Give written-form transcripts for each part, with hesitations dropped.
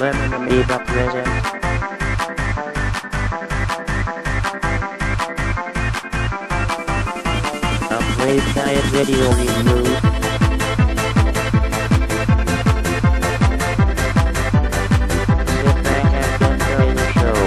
Lemon Amoeba present. A Crazy Pirate video review. Sit back and enjoy the show.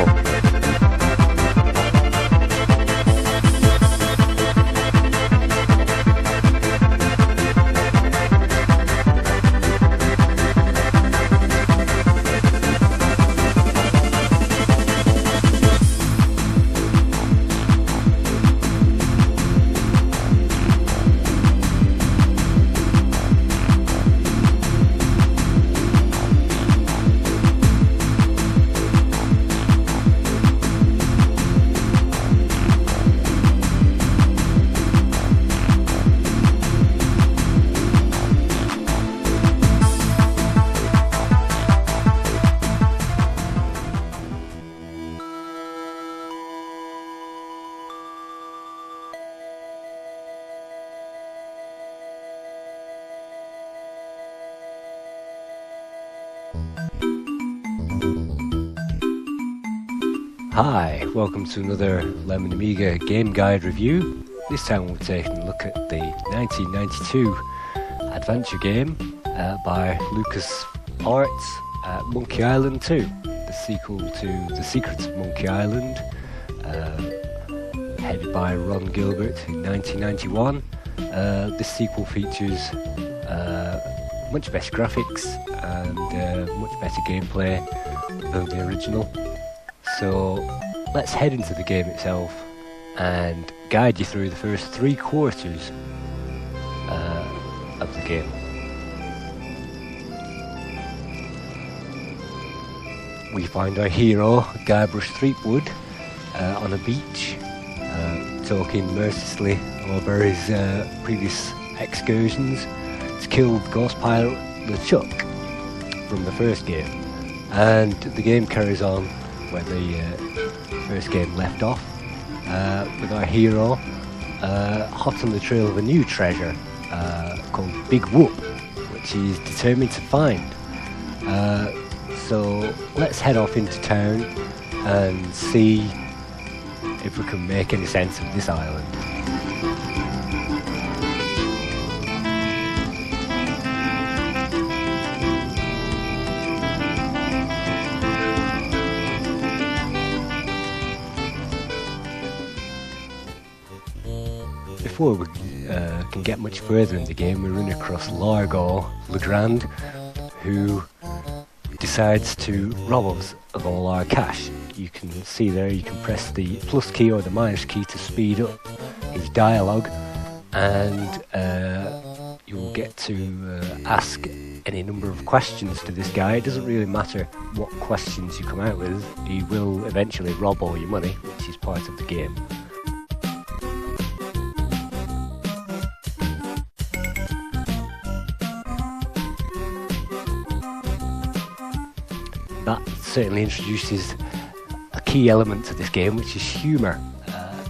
Hi, welcome to another Lemon Amiga game guide review. This time we're taking a look at the 1992 adventure game by LeChucks Pirate Monkey Island 2, the sequel to The Secrets of Monkey Island, headed by Ron Gilbert in 1991. This sequel features much better graphics and much better gameplay than the original. So let's head into the game itself and guide you through the first 3/4 of the game. We find our hero, Guybrush Threepwood, on a beach, talking mercilessly over his previous excursions to kill the ghost pirate LeChuck from the first game. And the game carries on where the first game left off, with our hero hot on the trail of a new treasure called Big Whoop, which he's determined to find. So let's head off into town and see if we can make any sense of this island. Before we can get much further in the game, we run across Largo Legrand, who decides to rob us of all our cash. You can see there, you can press the plus key or the minus key to speed up his dialogue, and you will get to ask any number of questions to this guy. It doesn't really matter what questions you come out with, he will eventually rob all your money, which is part of the game. That certainly introduces a key element to this game, which is humour.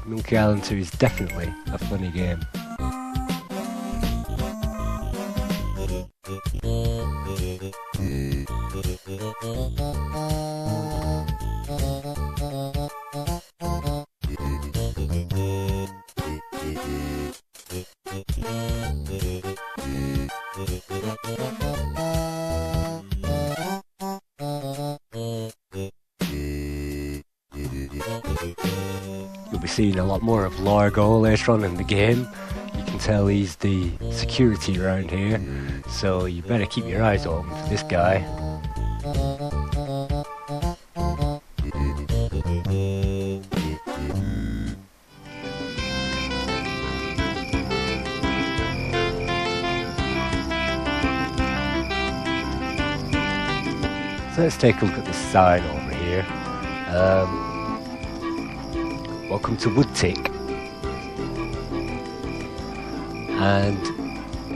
Monkey Island 2 is definitely a funny game. You'll be seeing a lot more of Largo later on in the game. You can tell he's the security around here, so you better keep your eyes open for this guy. So let's take a look at this sign over here. Welcome to Woodtick. And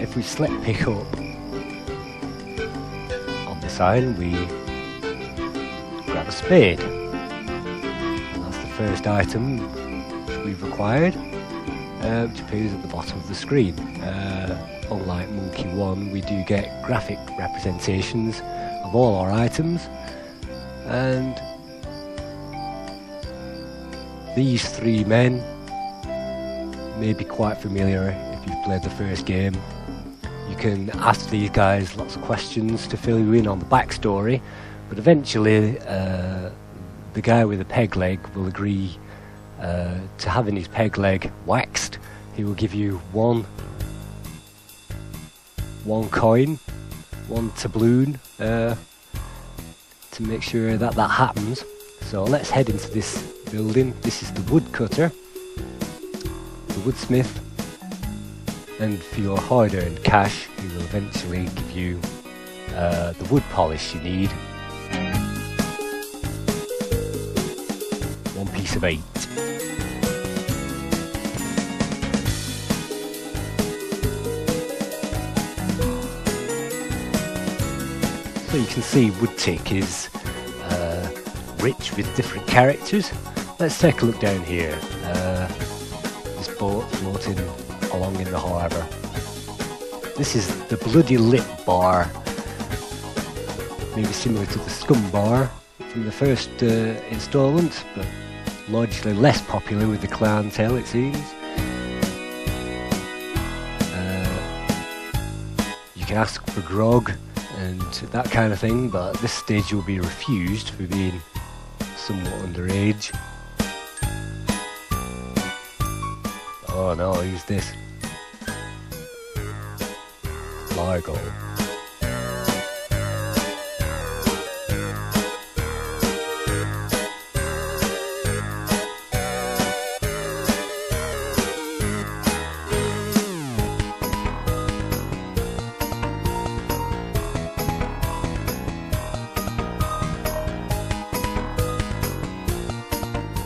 if we select pick up on the sign, we grab a spade. And that's the first item we've acquired, which appears at the bottom of the screen. Unlike Monkey 1, we do get graphic representations of all our items, And these three men may be quite familiar if you've played the first game. You can ask these guys lots of questions to fill you in on the backstory, but eventually the guy with the peg leg will agree to having his peg leg waxed. He will give you one coin, one tabloon, to make sure that happens. So let's head into this building. This is the woodcutter, the woodsmith, and for your hard-earned cash he will eventually give you the wood polish you need. One piece of 8. So you can see Woodtick is rich with different characters. Let's take a look down here. This boat floating along in the harbour. This is the Bloody Lip Bar, maybe similar to the Scum Bar from the first instalment, but largely less popular with the clientele, it seems. You can ask for grog and that kind of thing, but at this stage you'll be refused for being somewhat underage. Oh no, who's this? Largo.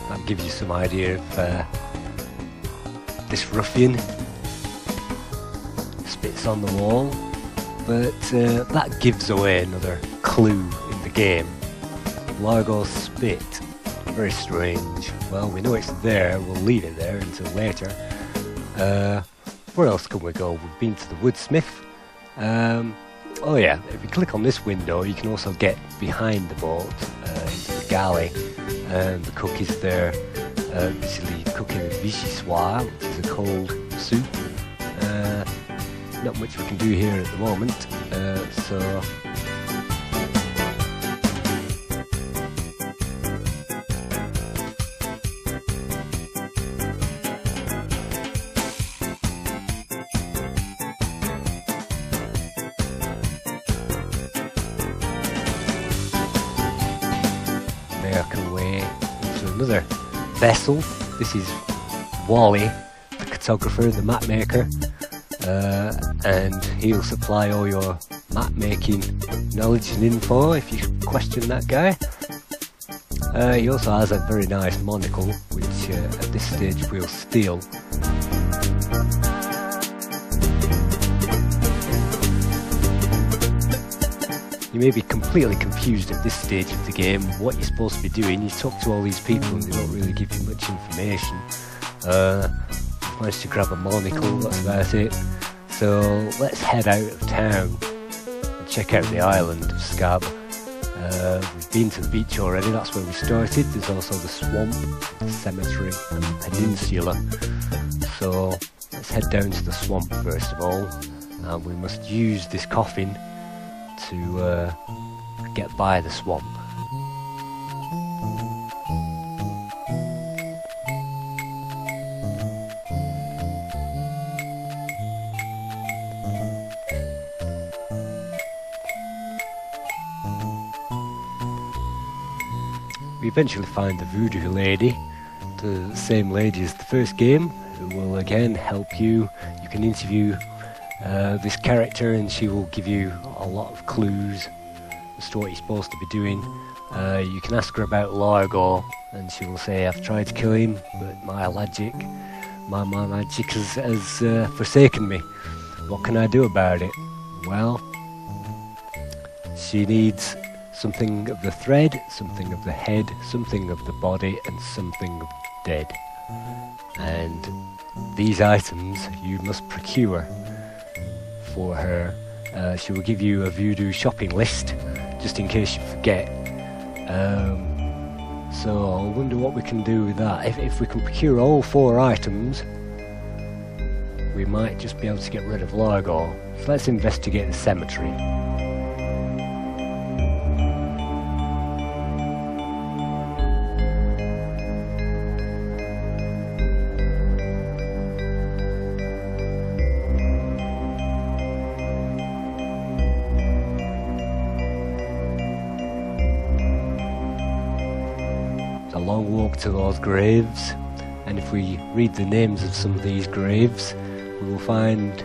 That gives you some idea of this ruffian. Spits on the wall, but that gives away another clue in the game. Largo's spit, very strange. Well, we know it's there, we'll leave it there until later. Where else can we go? We've been to the woodsmith. Oh yeah, if you click on this window you can also get behind the boat into the galley, and the cook is there busily cooking a vichyssoise, which is a cold soup. Not much we can do here at the moment, so make our way into another vessel. This is Wally, the cartographer, the map maker. And he'll supply all your map making knowledge and info if you question that guy. He also has a very nice monocle, which at this stage we'll steal. You may be completely confused at this stage of the game what you're supposed to be doing. You talk to all these people and they don't really give you much information. Managed to grab a monocle, that's about it. So let's head out of town and check out the island of Scab. We've been to the beach already, that's where we started. There's also the swamp, the cemetery and the peninsula. So let's head down to the swamp first of all. And we must use this coffin to get by the swamp. We eventually find the Voodoo Lady, the same lady as the first game, who will again help you. You can interview this character and she will give you a lot of clues as to what you're supposed to be doing. You can ask her about Largo and she will say, I've tried to kill him, but my magic has forsaken me. What can I do about it? Well, she needs something of the thread, something of the head, something of the body, and something of dead. And these items you must procure for her. She will give you a voodoo shopping list, just in case you forget. So I wonder what we can do with that. If we can procure all 4 items, we might just be able to get rid of Largo. So let's investigate the cemetery. It's a long walk to those graves, and if we read the names of some of these graves, we will find,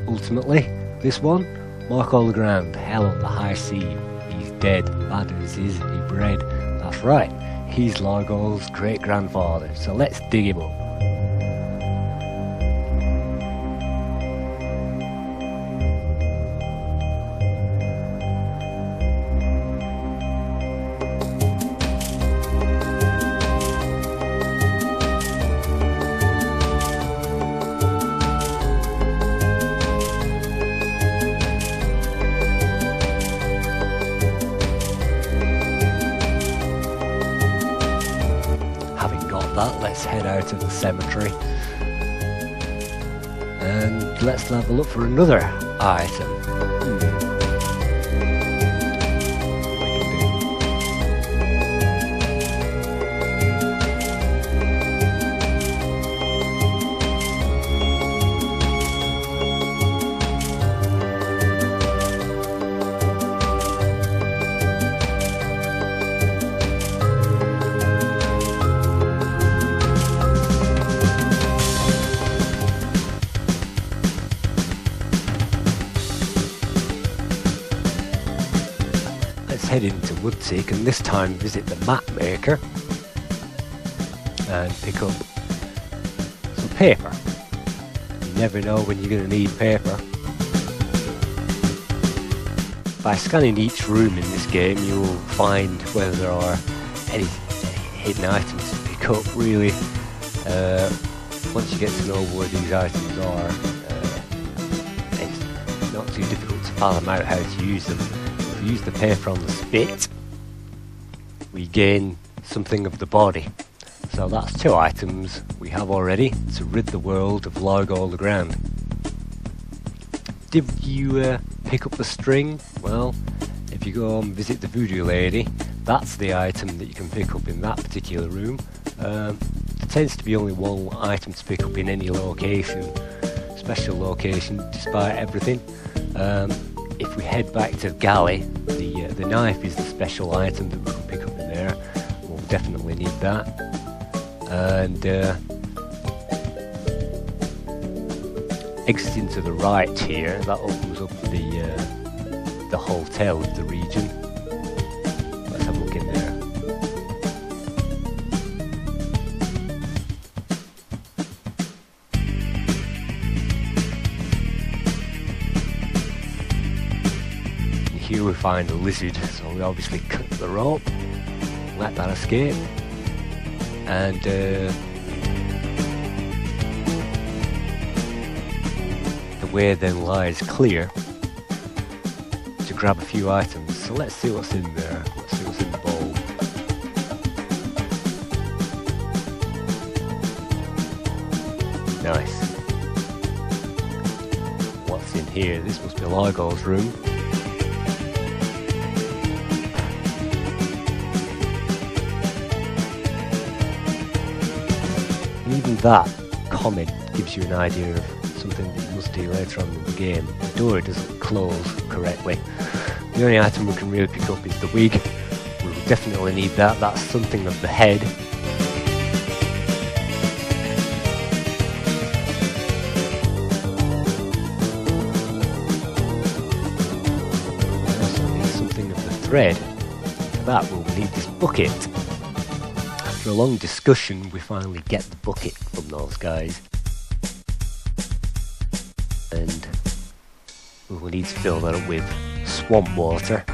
ultimately, this one, Mark all the ground, hell on the high sea, he's dead, bad as is he bred. That's right, he's Largo's great-grandfather, so let's dig him up. Let's head out of the cemetery and let's have a look for another item. Head into Woodseek and this time visit the map maker and pick up some paper. You never know when you're going to need paper. By scanning each room in this game, you'll find whether there are any hidden items to pick up. Really, once you get to know where these items are, it's not too difficult to fathom out how to use them. Use the paper on the spit, we gain something of the body. So that's 2 items we have already to rid the world of Largo all the ground. Did you pick up the string? Well, if you go and visit the Voodoo Lady, that's the item that you can pick up in that particular room. There tends to be only 1 item to pick up in any location, special location, despite everything. If we head back to the galley, the knife is the special item that we can pick up in there. We'll definitely need that. And exiting to the right here, that opens up the hotel of the region. Let's have a look in there. Here we find a lizard, so we obviously cut the rope, let that escape, and the way then lies clear to grab a few items. So let's see what's in there, let's see what's in the bowl. Nice. What's in here? This must be Largo's room. Even that comment gives you an idea of something that you must do later on in the game. The door doesn't close correctly. The only item we can really pick up is the wig. We will definitely need that. That's something of the head. We also need something of the thread. For that we'll need this bucket. After a long discussion, we finally get the bucket from those guys. And we will need to fill that up with swamp water.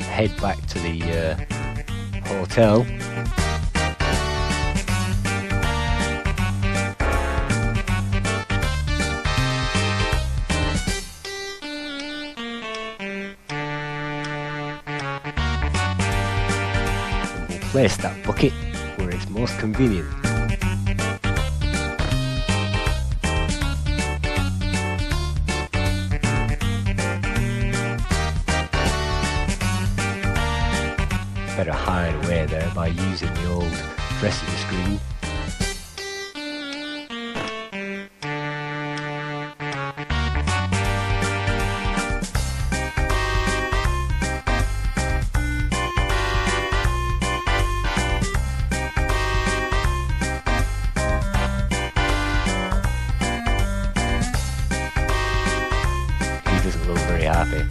Head back to the hotel. place that bucket where it's most convenient. Better hide away there by using the old dressing screen. He doesn't look very happy.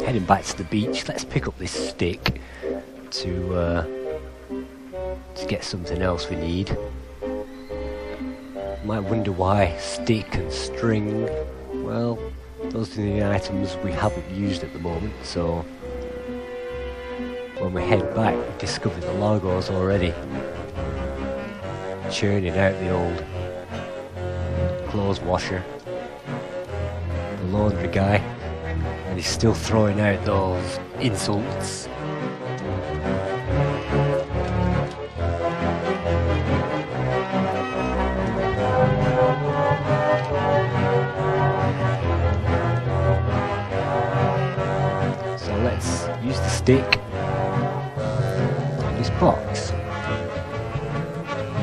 Heading back to the beach, let's pick up this stick to get something else we need. You might wonder why stick and string. Well, those are the items we haven't used at the moment, so when we head back we discover the Largo's already churning out the old clothes washer, the laundry guy. And he's still throwing out those insults. So let's use the stick on this box.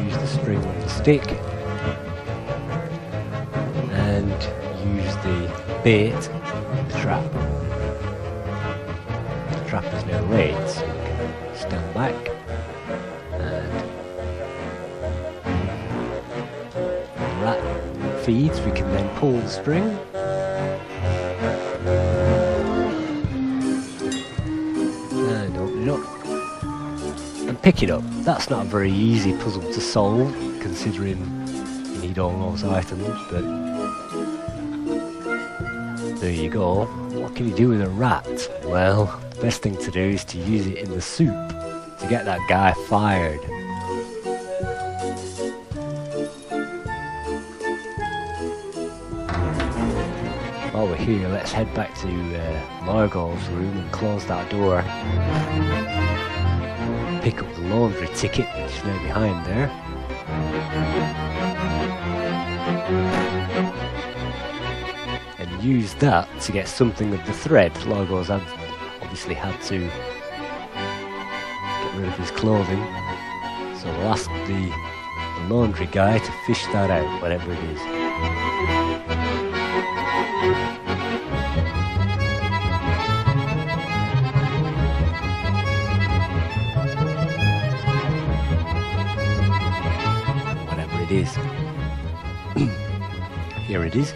Use the string on the stick. And use the bait. Trap. The trap is now laid, so we can stand back and the rat feeds. We can then pull the string and open it up and pick it up. That's not a very easy puzzle to solve, considering you need all those items, but there you go. What can you do with a rat? Well, the best thing to do is to use it in the soup to get that guy fired. While we're here, let's head back to Largo's room and close that door. Pick up the laundry ticket, which is now behind there. Use that to get something of the thread. Largo's obviously had to get rid of his clothing, so we'll ask the laundry guy to fish that out, whatever it is. Whatever it is. Here it is.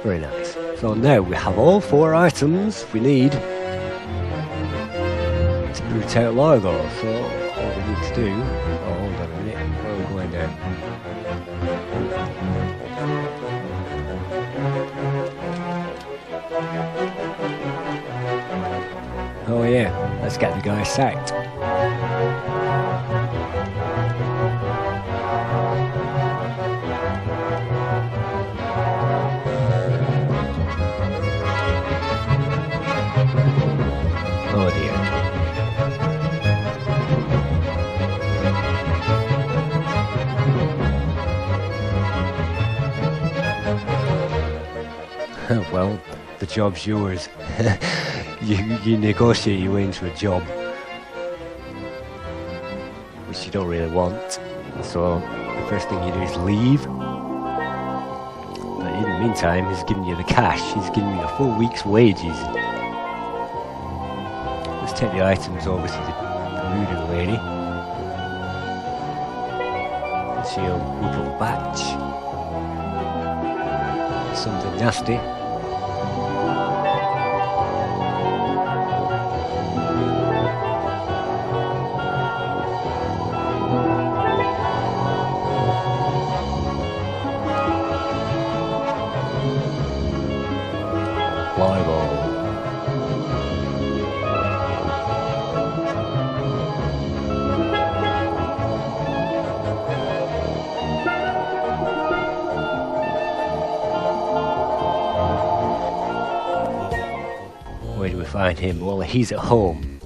Very nice. So now we have all 4 items we need to boot out Largo. So all we need to do... Oh, hold on a minute. Where are we going now? Oh yeah, let's get the guy sacked. Oh dear. Well, the job's yours. you negotiate your way into a job which you don't really want. So the first thing you do is leave. But in the meantime, he's giving you the cash. He's giving you a full week's wages. Let's take the items over to the Voodoo Lady. And she'll whip up a batch. Something nasty. where do we find him? Well, he's at home.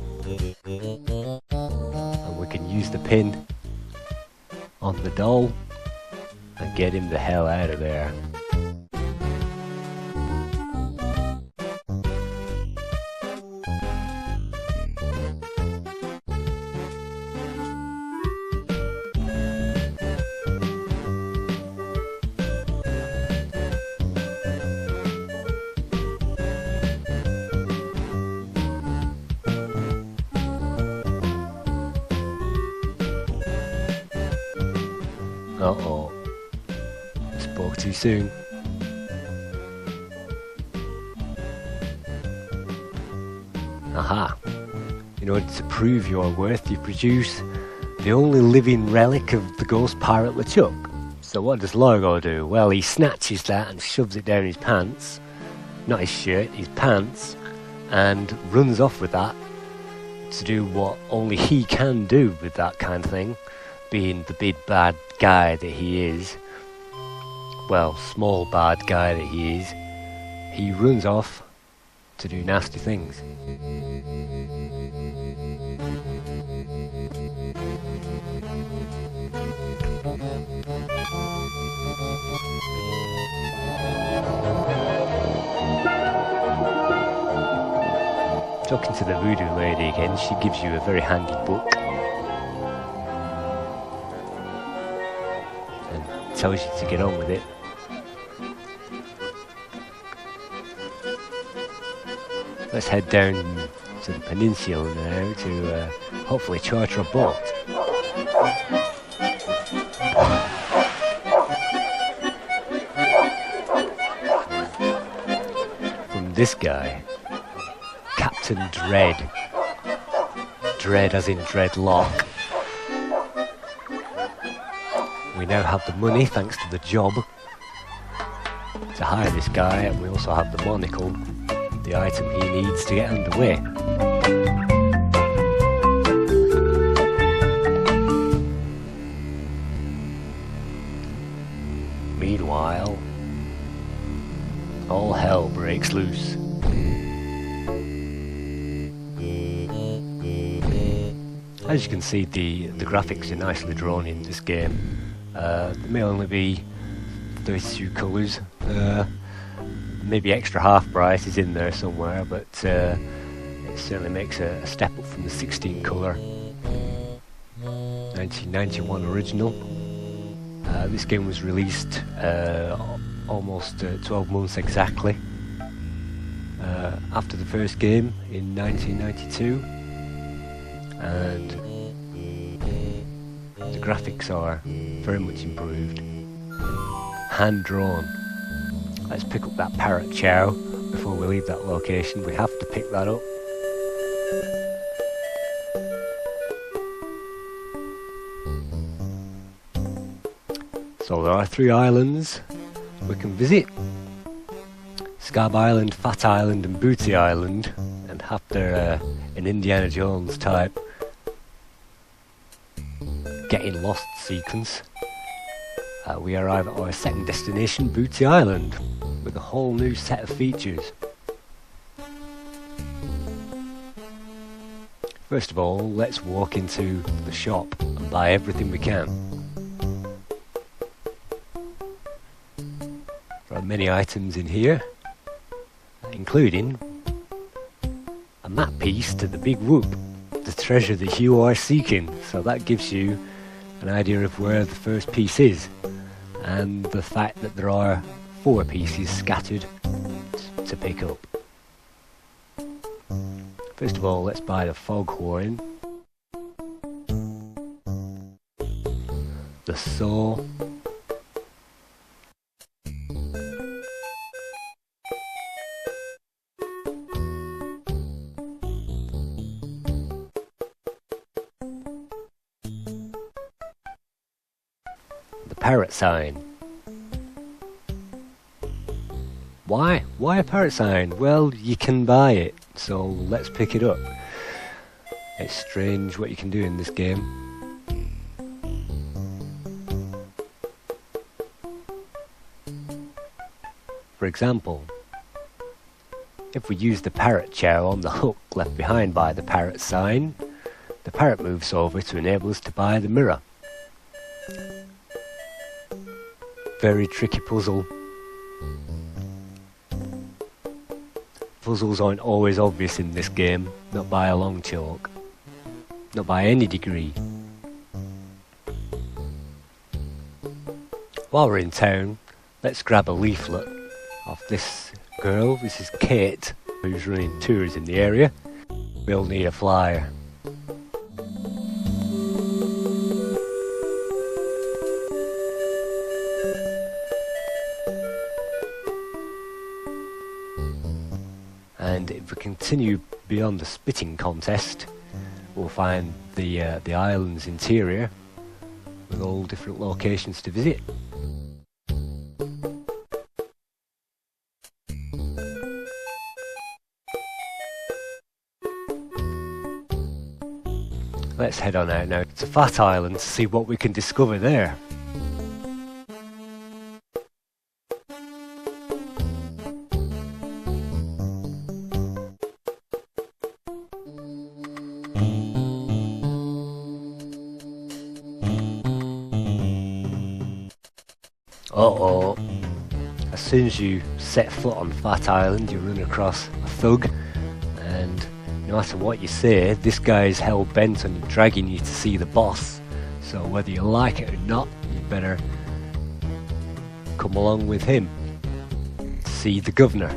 And we can use the pin on the doll and get him the hell out of there. Uh-oh. Spoke too soon. Aha. In order to prove your worth, you produce the only living relic of the ghost pirate LeChuck. So what does Logo do? Well, he snatches that and shoves it down his pants. Not his shirt, his pants. And runs off with that to do what only he can do with that kind of thing. Being the big bad guy that he is, well, small bad guy that he is, he runs off to do nasty things. Talking to the Voodoo Lady again, she gives you a very handy book. Tells you to get on with it. Let's head down to the peninsula now to hopefully charter a boat. From this guy, Captain Dread. Dread as in dreadlock. We now have the money, thanks to the job, to hire this guy, and we also have the monocle, the item he needs to get underway. Meanwhile, all hell breaks loose. As you can see, the graphics are nicely drawn in this game. There may only be 32 colours, maybe extra half price is in there somewhere, but it certainly makes a step up from the 16 colour 1991 original. This game was released almost 12 months exactly after the first game in 1992, and the graphics are very much improved. Hand drawn. Let's pick up that parrot chow before we leave that location. We have to pick that up. So there are 3 islands we can visit. Scab Island, Fat Island and Booty Island, and after an Indiana Jones type getting lost sequence, we arrive at our second destination, Booty Island, with a whole new set of features. First of all, let's walk into the shop and buy everything we can. There are many items in here, including a map piece to the Big Whoop, the treasure that you are seeking. So that gives you an idea of where the first piece is, and the fact that there are 4 pieces scattered to pick up. First of all, let's buy the foghorn, the saw, parrot sign. Why? Why a parrot sign? Well, you can buy it, so let's pick it up. It's strange what you can do in this game. For example, If we use the parrot chow on the hook left behind by the parrot sign, the parrot moves over to enable us to buy the mirror. Very tricky puzzle. Puzzles aren't always obvious in this game, not by a long chalk. Not by any degree. While we're in town, let's grab a leaflet off this girl. This is Kate, who's running tours in the area. We'll need a flyer. And if we continue beyond the spitting contest, we'll find the island's interior with all different locations to visit. Let's head on out now to Fat Island to see what we can discover there. Uh-oh. As soon as you set foot on Fat Island, you run across a thug, and no matter what you say, this guy is hell-bent on dragging you to see the boss. So whether you like it or not, you better come along with him to see the governor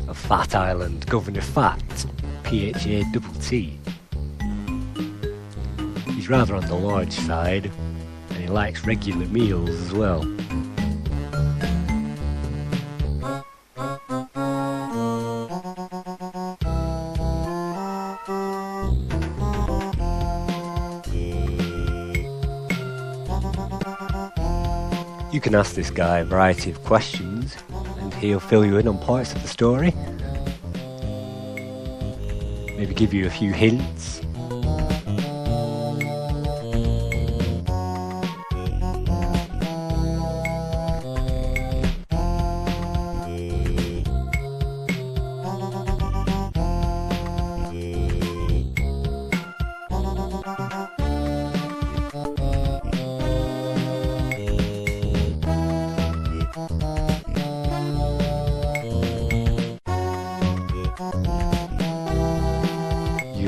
of Fat Island, Governor Fat, P-H-A-T-T. He's rather on the large side, and he likes regular meals as well. You can ask this guy a variety of questions and he'll fill you in on parts of the story. Maybe give you a few hints.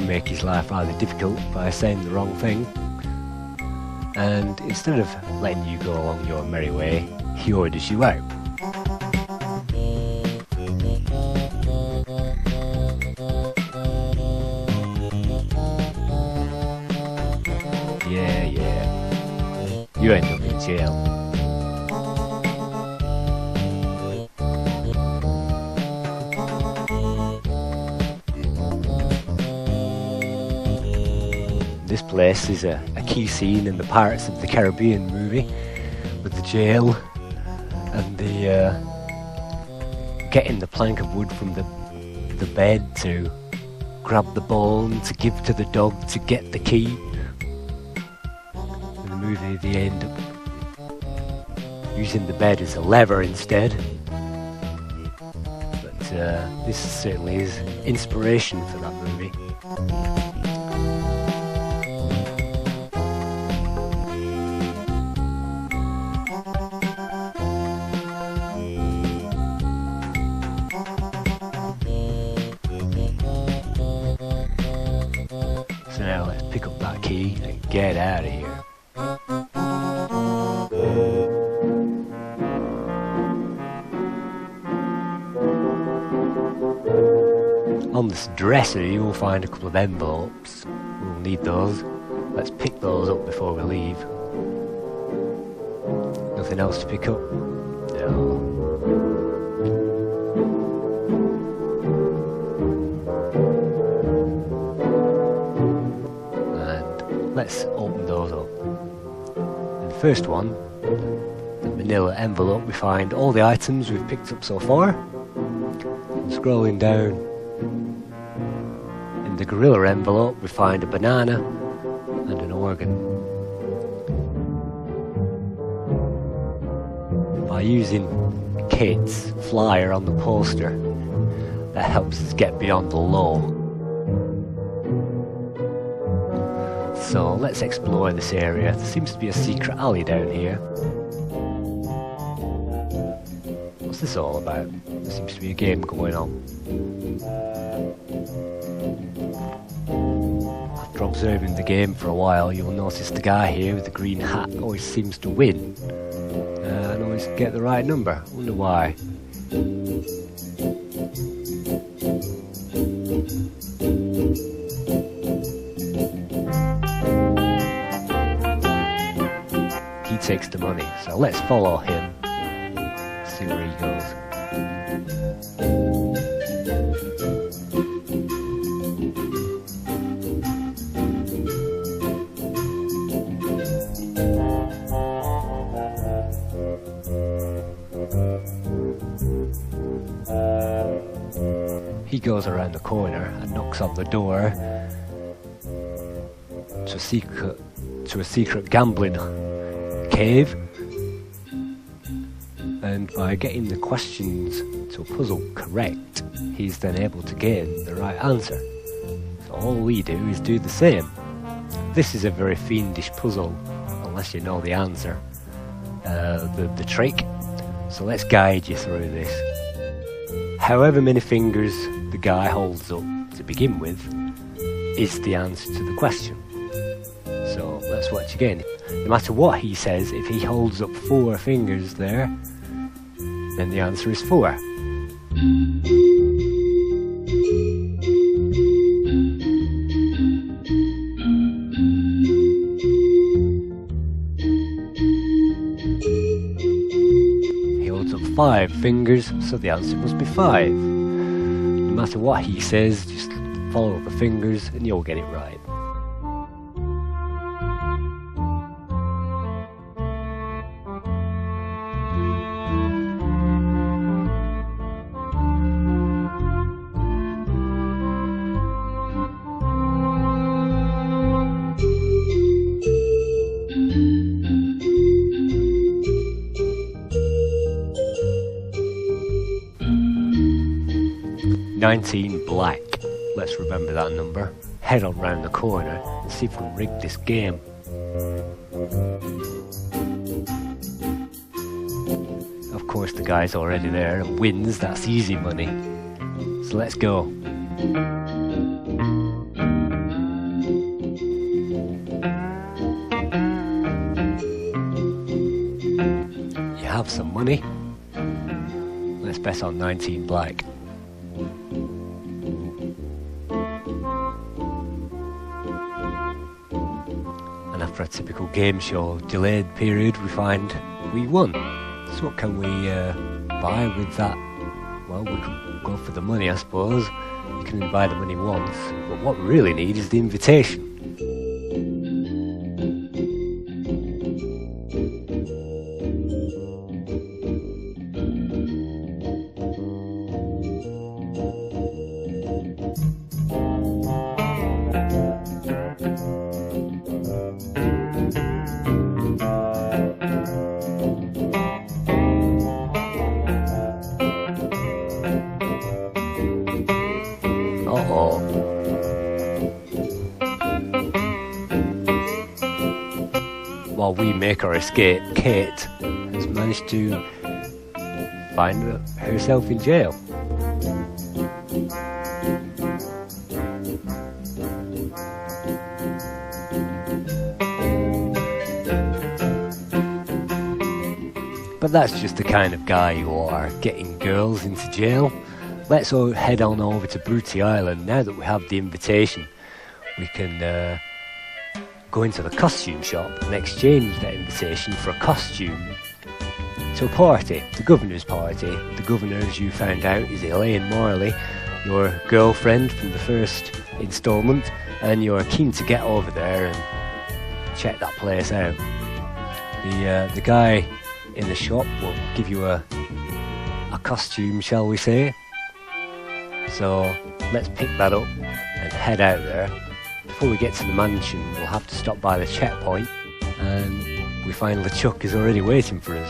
Make his life rather difficult by saying the wrong thing, and instead of letting you go along your merry way, he orders you out. Yeah, you end up in jail. This place is a key scene in the Pirates of the Caribbean movie, with the jail and the getting the plank of wood from the bed to grab the bone to give to the dog to get the key. In the movie they end up using the bed as a lever instead, but this certainly is inspiration for that movie. So now let's pick up that key and get out of here. On this dresser you will find a couple of envelopes. We'll need those. Let's pick those up before we leave. Nothing else to pick up? No. Let's open those up. In the first one, the manila envelope, we find all the items we've picked up so far. And scrolling down, in the gorilla envelope, we find a banana and an organ. By using Kate's flyer on the poster, That helps us get beyond the low. So let's explore this area. There seems to be a secret alley down here. What's this all about? There seems to be a game going on. After observing the game for a while, you'll notice the guy here with the green hat always seems to win. And always get the right number. I wonder why. He takes the money, so let's follow him. See where he goes. He goes around the corner and knocks on the door to a secret gambling cave, and by getting the questions to a puzzle correct, he's then able to gain the right answer. So all we do is do the same. This is a very fiendish puzzle, unless you know the answer, the trick. So let's guide you through this. However many fingers the guy holds up to begin with is the answer to the question. So let's watch again. No matter what he says, if he holds up 4 fingers there, then the answer is 4. He holds up 5 fingers, so the answer must be 5. No matter what he says, just follow the fingers and you'll get it right. Black. Let's remember that number. Head on round the corner and see if we can rig this game. Of course the guy's already there and wins, that's easy money. So let's go. You have some money. Let's bet on 19 black. For a typical game show delayed period, we find we won. So what can we buy with that? Well, we could go for the money, I suppose. You can only buy the money once, but what we really need is the invitation. While we make our escape, Kate has managed to find herself in jail. But that's just the kind of guy you are, getting girls into jail. Let's all head on over to Booty Island. Now that we have the invitation, we can go into the costume shop and exchange that invitation for a costume to a party, the governor's party. The governor, as you found out, is Elaine Morley, your girlfriend from the first instalment, and you're keen to get over there and check that place out. The guy in the shop will give you a costume, shall we say. So let's pick that up and head out there. Before we get to the mansion, we'll have to stop by the checkpoint, and we find LeChuck is already waiting for us.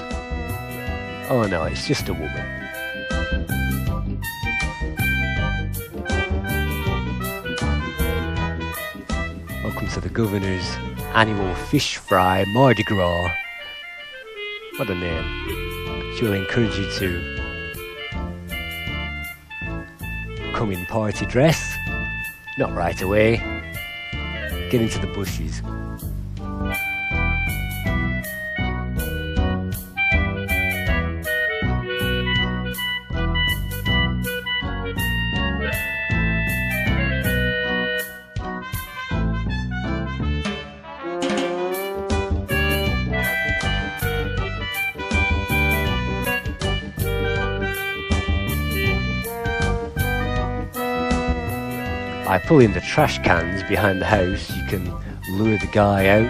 Oh no, it's just a woman. Welcome to the Governor's annual fish fry Mardi Gras. What a name. She'll encourage you to come in party dress. Not right away. Get into the bushes. By pulling the trash cans behind the house, you can lure the guy out,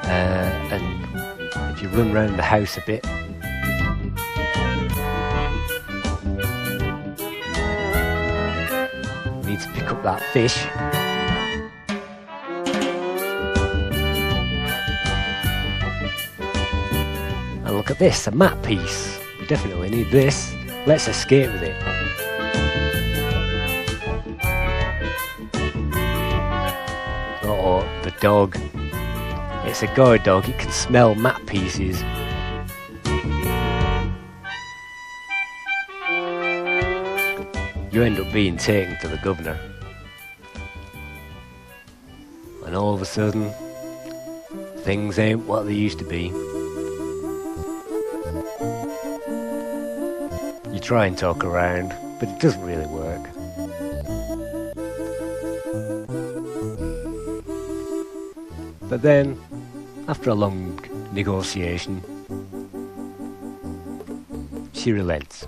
and if you run around the house a bit, you need to pick up that fish. And look at this, a map piece. We definitely need this. Let's escape with it. Oh, the dog. It's a guard dog, it can smell map pieces. You end up being taken to the governor. And all of a sudden, things ain't what they used to be. You try and talk around, but it doesn't really work. But then, after a long negotiation, she relents.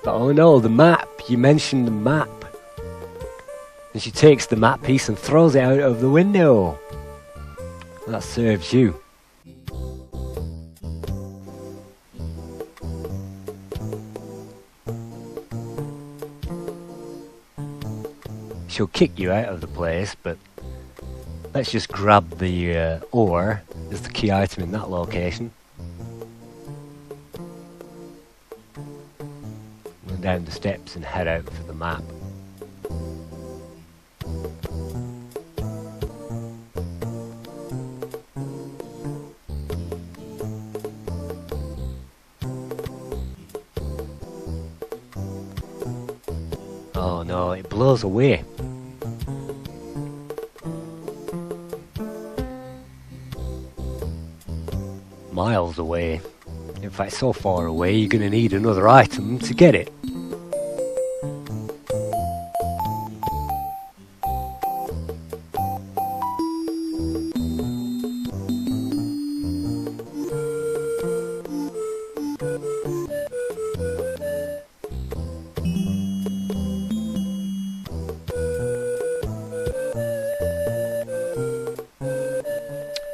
But oh no, the map! You mentioned the map! And she takes the map piece and throws it out of the window. That serves you. She'll kick you out of the place, but let's just grab the ore as the key item in that location. Run down the steps and head out for the map. Oh no, it blows away. Miles away. In fact, so far away you're going to need another item to get it.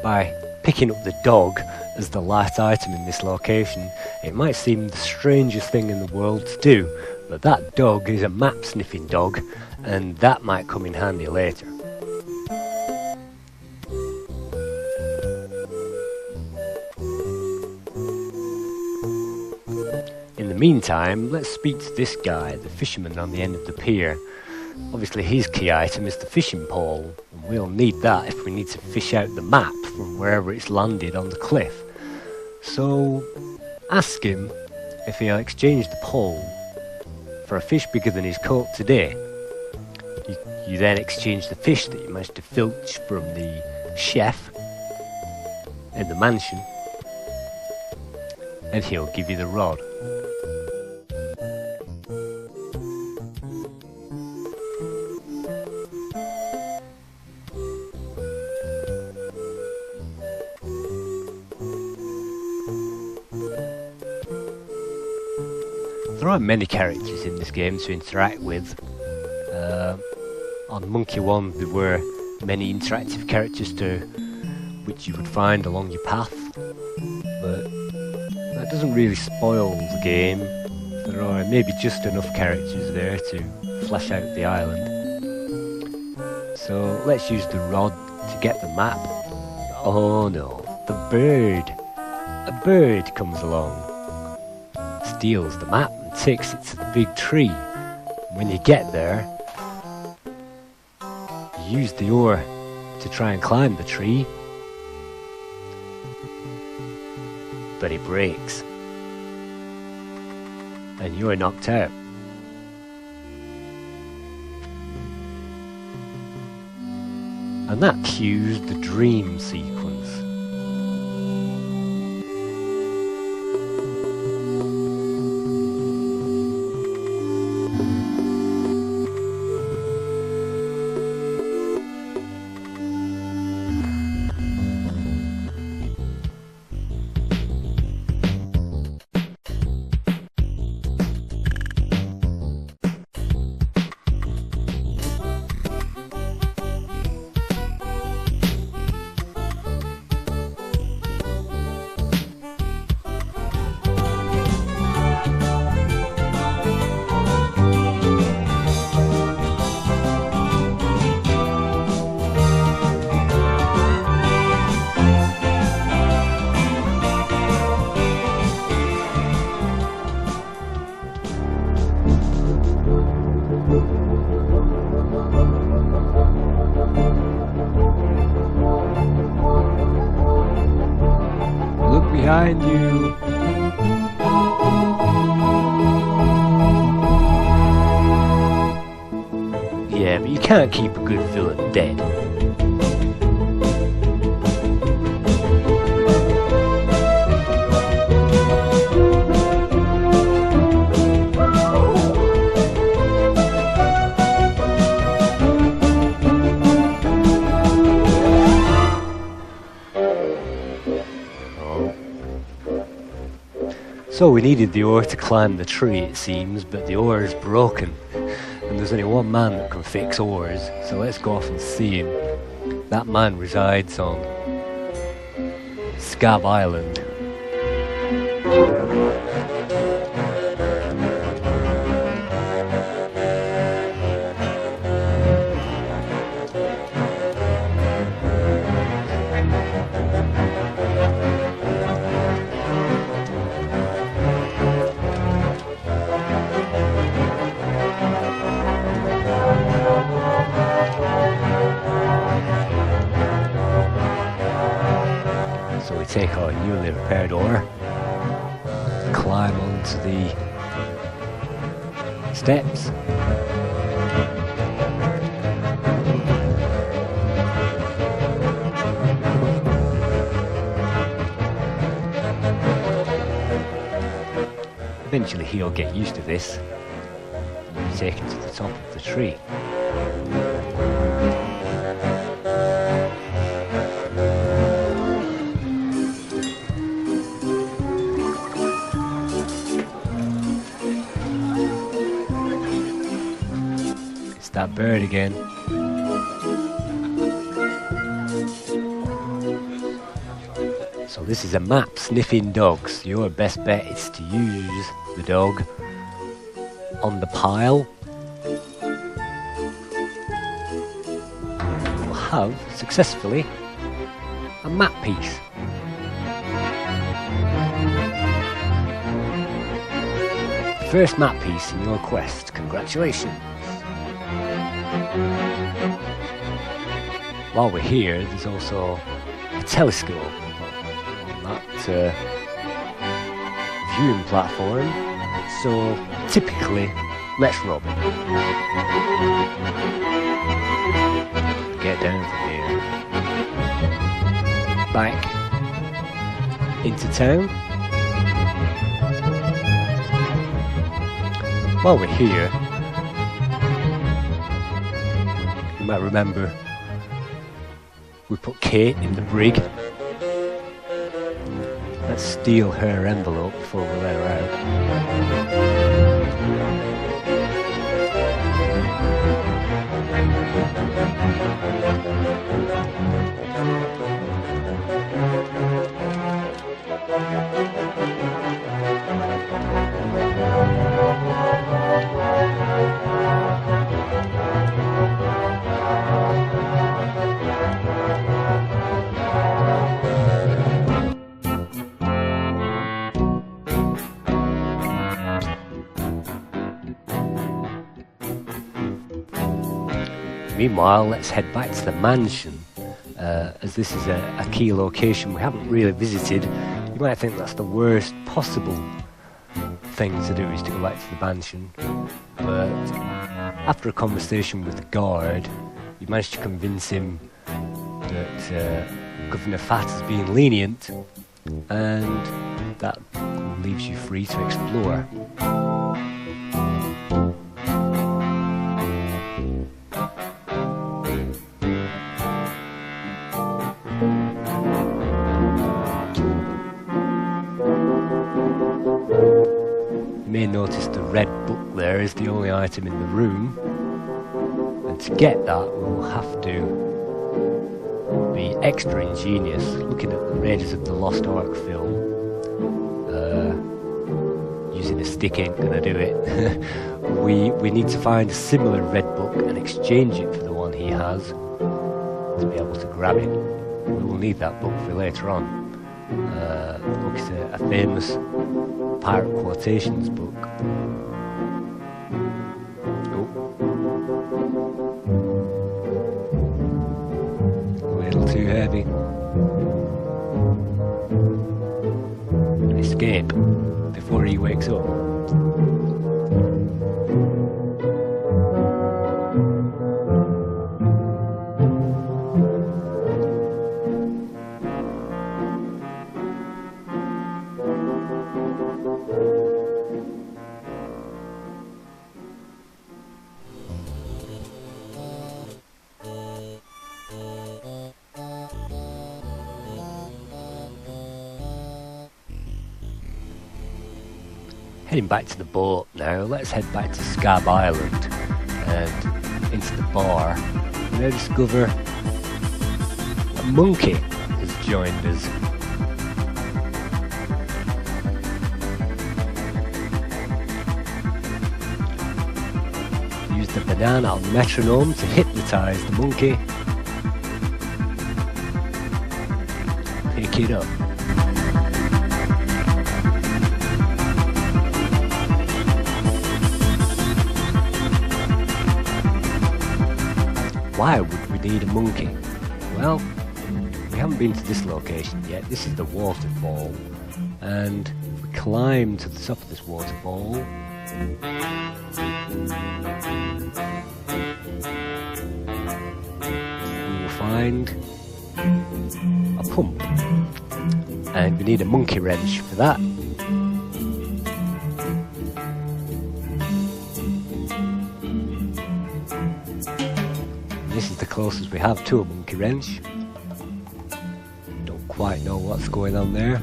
By picking up the dog as the last item in this location, it might seem the strangest thing in the world to do, but that dog is a map sniffing dog, and that might come in handy later. In the meantime, let's speak to this guy, the fisherman on the end of the pier. Obviously his key item is the fishing pole, and we'll need that if we need to fish out the map from wherever it's landed on the cliff. So ask him if he'll exchange the pole for a fish bigger than he's caught today. You then exchange the fish that you managed to filch from the chef in the mansion, and he'll give you the rod. There are many characters in this game to interact with. On Monkey 1 there were many interactive characters which you would find along your path, but that doesn't really spoil the game. There are maybe just enough characters there to flesh out the island. So let's use the rod to get the map. Oh no, the bird. A bird comes along, steals the map and takes it to the big tree. When you get there, you use the oar to try and climb the tree, but it breaks and you're knocked out. And that cues the dream sequence. Behind you. Yeah, but you can't keep a good villain dead. So we needed the oar to climb the tree, it seems, but the oar is broken. And there's only one man that can fix oars, so let's go off and see him. That man resides on Scab Island. Take our newly repaired oar, climb onto the steps, eventually he'll get used to this and be taken to the top of the tree. That bird again. So this is a map sniffing dog, so your best bet is to use the dog on the pile. You'll have successfully a map piece. First map piece in your quest, congratulations. While we're here, there's also a telescope on that viewing platform, so typically, let's rob it. Get down from here. Back into town. While we're here, you might remember we put Kate in the brig. Let's steal her envelope before we let her out. Meanwhile, let's head back to the mansion, as this is a key location we haven't really visited. You might think that's the worst possible thing to do, is to go back to the mansion, but after a conversation with the guard, you managed to convince him that Governor Fat has been lenient, and that leaves you free to explore. You may notice the red book there is the only item in the room, and to get that we'll have to be extra ingenious. Looking at the Raiders of the Lost Ark film, using a stick ain't gonna do it. we need to find a similar red book and exchange it for the one he has to be able to grab it. We will need that book for later on. The book is a famous pirate quotations book. Too heavy. Escape before he wakes up. Heading back to the boat now, let's head back to Scab Island and into the bar. And I discover a monkey has joined us. Use the banana on the metronome to hypnotise the monkey. Pick it up. Why would we need a monkey? Well, we haven't been to this location yet. This is the waterfall, and we climb to the top of this waterfall. We will find a pump, and we need a monkey wrench for that. This is the closest we have to a monkey wrench. Don't quite know what's going on there.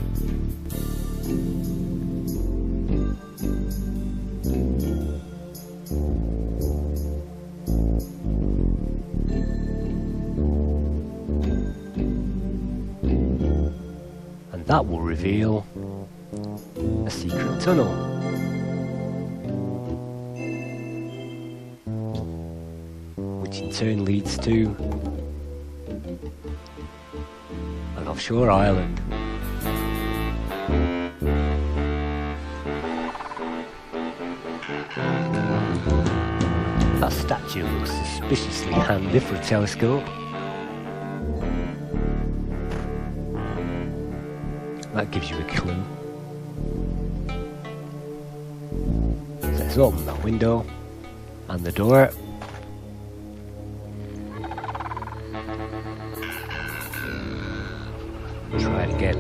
And that will reveal a secret tunnel. In turn leads to an offshore island. That statue looks suspiciously handy for a telescope. That gives you a clue. Let's open that window and the door. Try it again.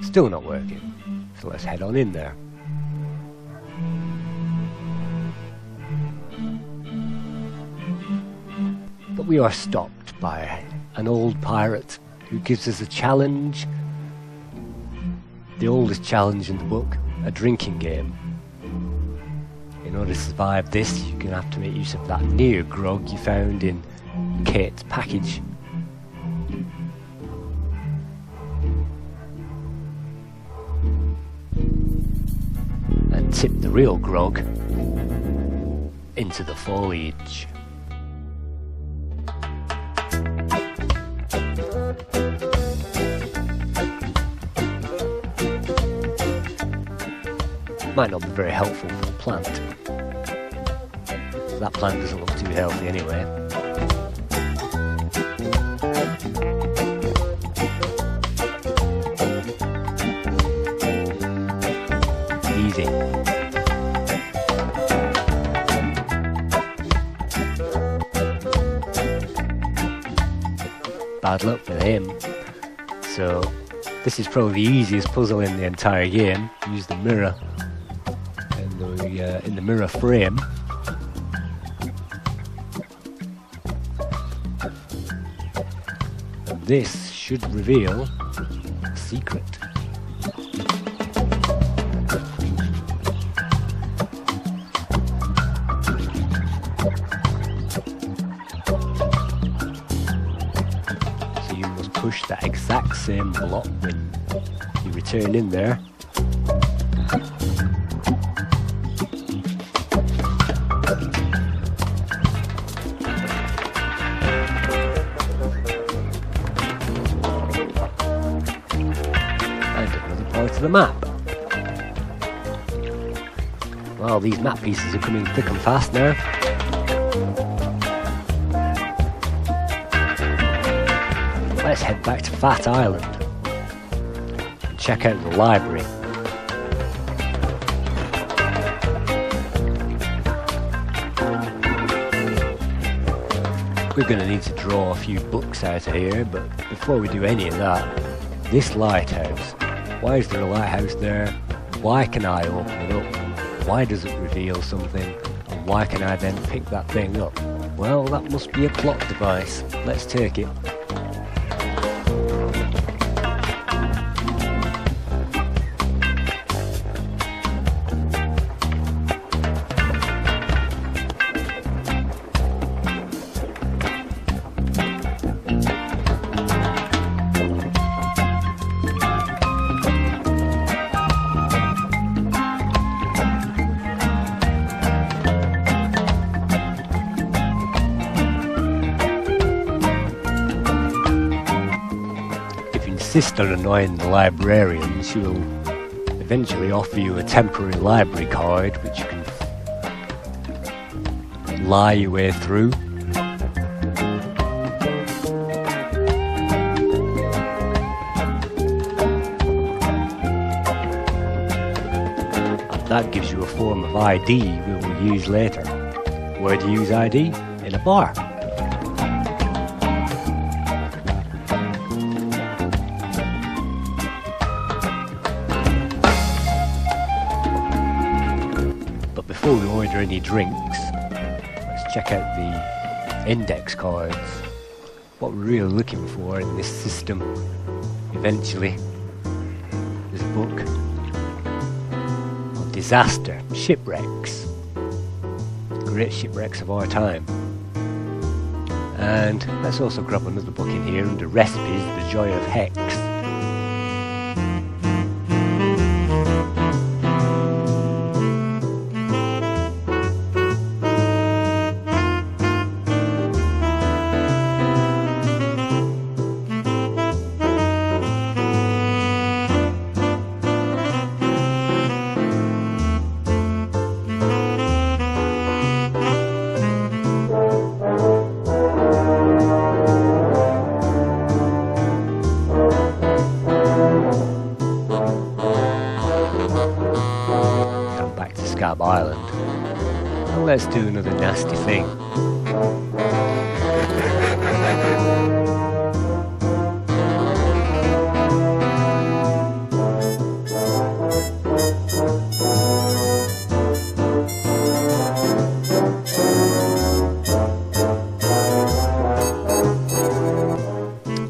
Still not working, so let's head on in there. But we are stopped by an old pirate who gives us a challenge. The oldest challenge in the book, a drinking game. In order to survive this, you're going to have to make use of that near grog you found in Kate's package. And tip the real grog into the foliage. Might not be very helpful for the plant. That plant doesn't look too healthy anyway. Easy. Bad luck for him. So this is probably the easiest puzzle in the entire game. Use the mirror in the mirror frame. And this should reveal a secret. So you must push that exact same block when you return in there. To the map. Well, these map pieces are coming thick and fast now. Let's head back to Fat Island and check out the library. We're going to need to draw a few books out of here, but before we do any of that, this lighthouse. Why is there a lighthouse there? Why can I open it up? Why does it reveal something? And why can I then pick that thing up? Well, that must be a plot device. Let's take it. Insist on annoying the librarian, she will eventually offer you a temporary library card which you can lie your way through. And that gives you a form of ID we will use later. Where do you use ID? In a bar. Before we order any drinks, let's check out the index cards. What we're really looking for in this system eventually is a book of disaster, shipwrecks, great shipwrecks of our time. And let's also grab another book in here under recipes, The Joy of Hex. Island. Well, let's do another nasty thing.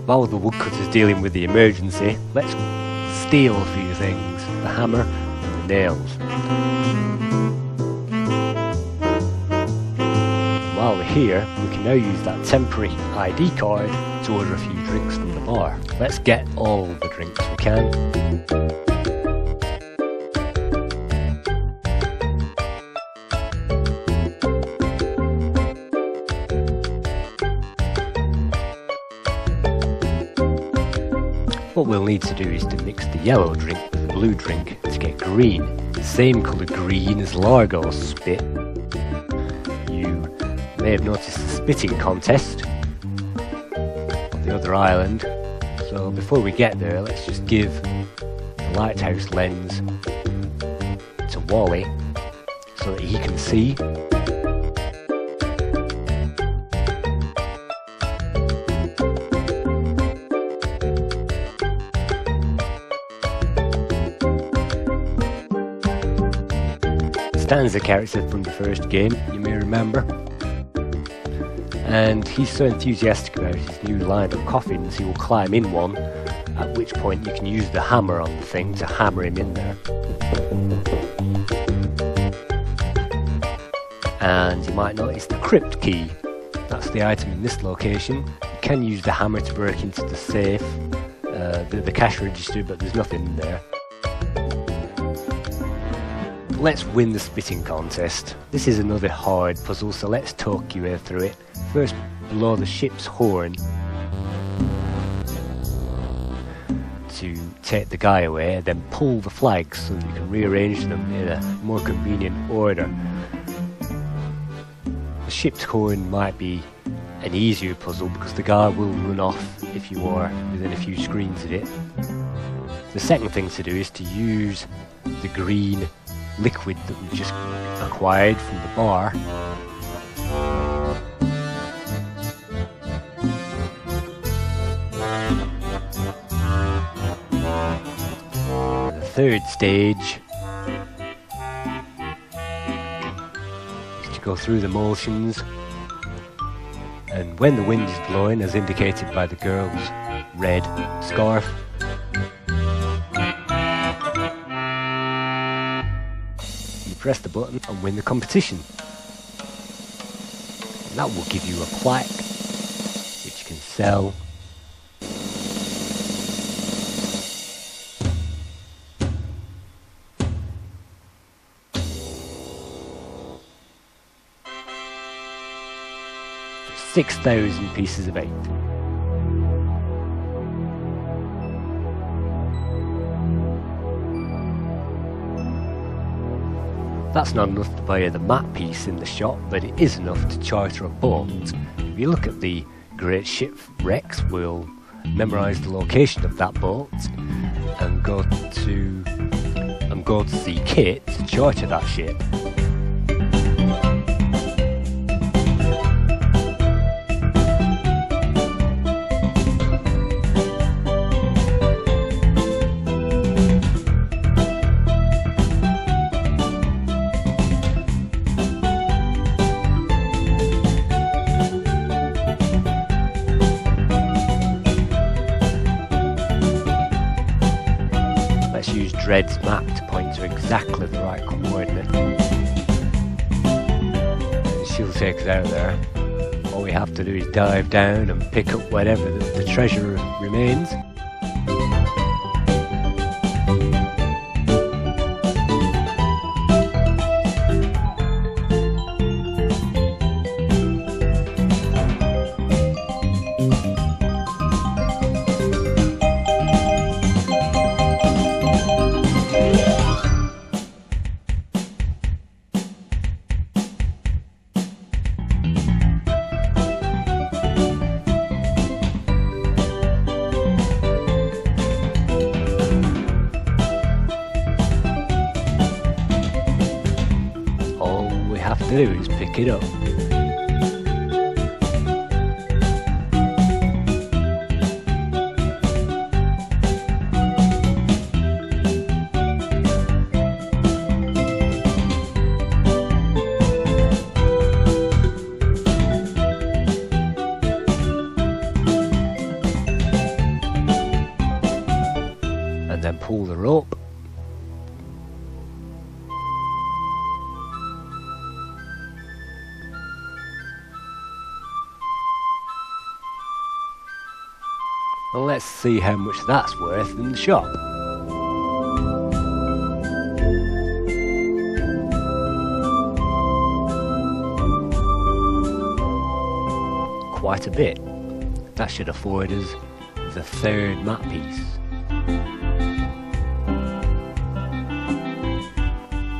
While the woodcutter's dealing with the emergency, let's steal a few things. The hammer and the nails. While we're here, we can now use that temporary ID card to order a few drinks from the bar. Let's get all the drinks we can. What we'll need to do is to mix the yellow drink with the blue drink to get green same colour green as Largo's spit. You may have noticed the spitting contest on the other island. So before we get there, let's just give the lighthouse lens to Wally so that he can see. Stan's the character from the first game, you may remember. And he's so enthusiastic about his new line of coffins, he will climb in one, at which point you can use the hammer on the thing to hammer him in there. And you might notice the crypt key. That's the item in this location. You can use the hammer to break into the safe, the cash register, but there's nothing in there. Let's win the spitting contest. This is another hard puzzle, so let's talk your way through it. First, blow the ship's horn to take the guy away, then pull the flags so that you can rearrange them in a more convenient order. The ship's horn might be an easier puzzle because the guy will run off if you are within a few screens of it. The second thing to do is to use the green liquid that we just acquired from the bar. The third stage is to go through the motions, and when the wind is blowing, as indicated by the girl's red scarf, press the button and win the competition. And that will give you a plaque which you can sell. For 6,000 pieces of 8. That's not enough to buy the map piece in the shop, but it is enough to charter a boat. If you look at the great shipwrecks, we'll memorise the location of that boat and go to see Kit to charter that ship. Red's map to point to exactly the right coordinate. And she'll take us out there. All we have to do is dive down and pick up whatever the treasure remains. Do is pick it up. And then pull the rope. Well, let's see how much that's worth in the shop. Quite a bit. That should afford us the third map piece.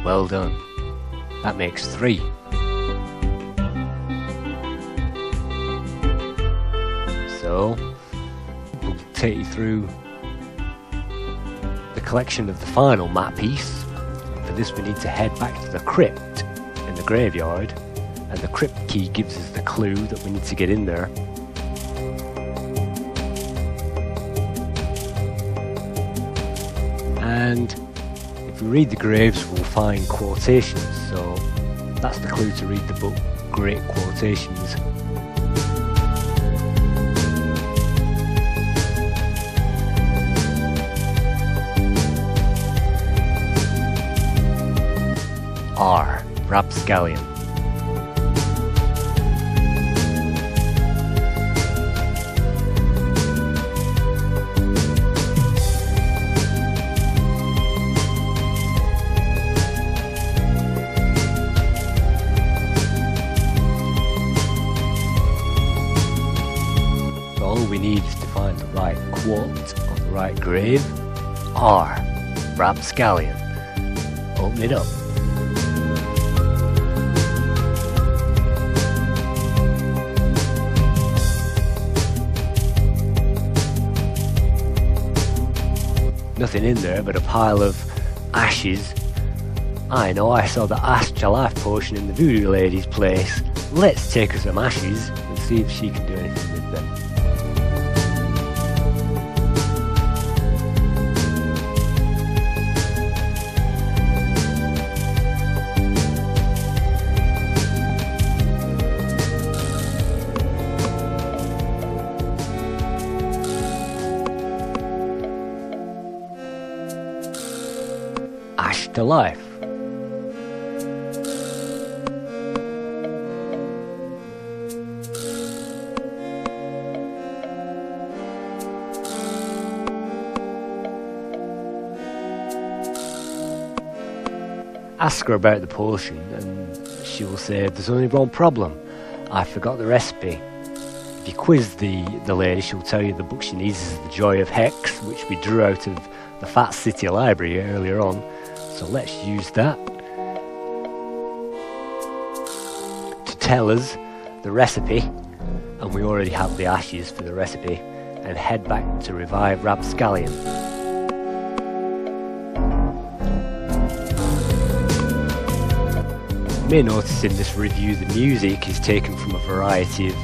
Well done. That makes 3. So, we'll take you through the collection of the final map piece. For this we need to head back to the crypt in the graveyard, and the crypt key gives us the clue that we need to get in there. And if we read the graves we'll find quotations, so that's the clue to read the book, Great Quotations. R. Rapscallion. So all we need is to find the right quote on the right grave. R. Rapscallion. Open it up. Nothing in there but a pile of ashes. I know, I saw the Ash to Life potion in the Voodoo Lady's place. Let's take her some ashes and see if she can do anything with them. Ash to Life. Ask her about the potion and she will say there's only one problem. I forgot the recipe. If you quiz the lady, she'll tell you the book she needs is The Joy of Hex, which we drew out of the Fat City Library earlier on. So let's use that to tell us the recipe, and we already have the ashes for the recipe, and head back to revive Rapscallion. You may notice in this review the music is taken from a variety of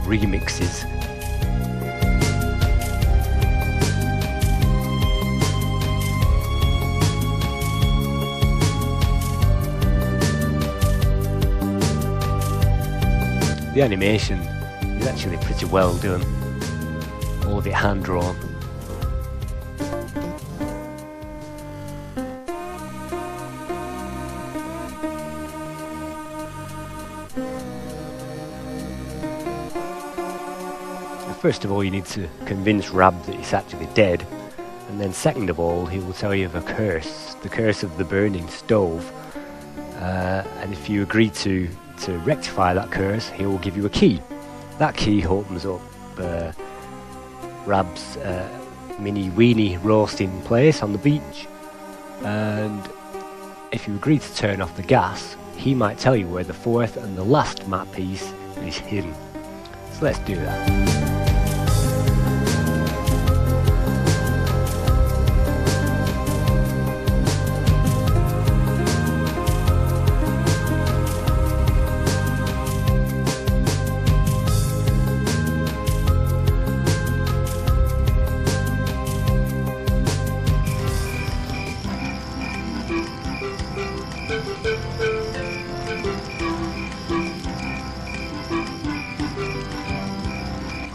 remixes. The animation is actually pretty well done, all of it hand drawn. First of all, you need to convince Rab that he's actually dead, and then second of all, he will tell you of a curse, the curse of the burning stove, and if you agree to rectify that curse, he will give you a key. That key opens up Rab's mini weenie roasting place on the beach, and if you agree to turn off the gas, he might tell you where the fourth and the last map piece is hidden. So let's do that.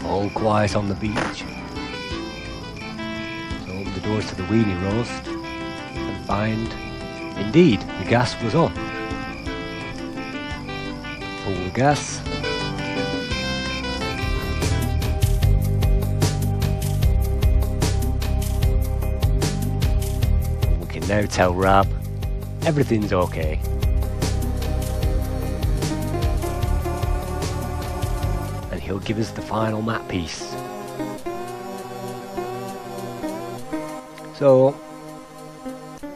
All quiet on the beach. So open the doors to the weenie roast and find, indeed, the gas was on. Pull the gas. And we can now tell Rab everything's okay. He'll give us the final map piece.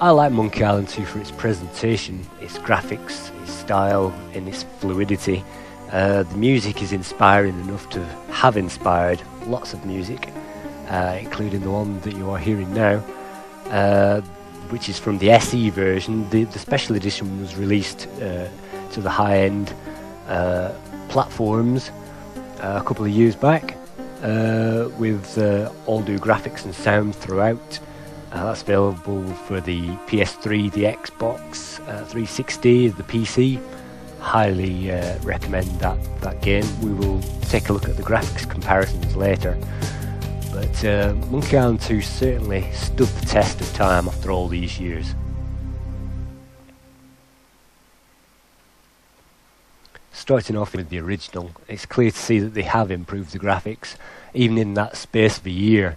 I like Monkey Island 2 for its presentation, its graphics, its style and its fluidity. The music is inspiring enough to have inspired lots of music, including the one that you are hearing now, which is from the SE version. The special edition was released to the high-end platforms a couple of years back, with all new graphics and sound throughout. That's available for the PS3, the Xbox 360, the PC. Highly recommend that game. We will take a look at the graphics comparisons later. But Monkey Island 2 certainly stood the test of time after all these years. Starting off with the original, it's clear to see that they have improved the graphics, even in that space of a year.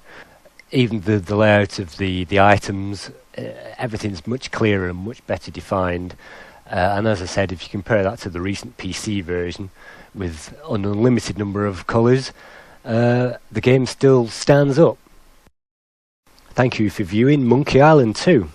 Even the layout of the items, everything's much clearer and much better defined. And as I said, if you compare that to the recent PC version with an unlimited number of colours, the game still stands up. Thank you for viewing Monkey Island 2.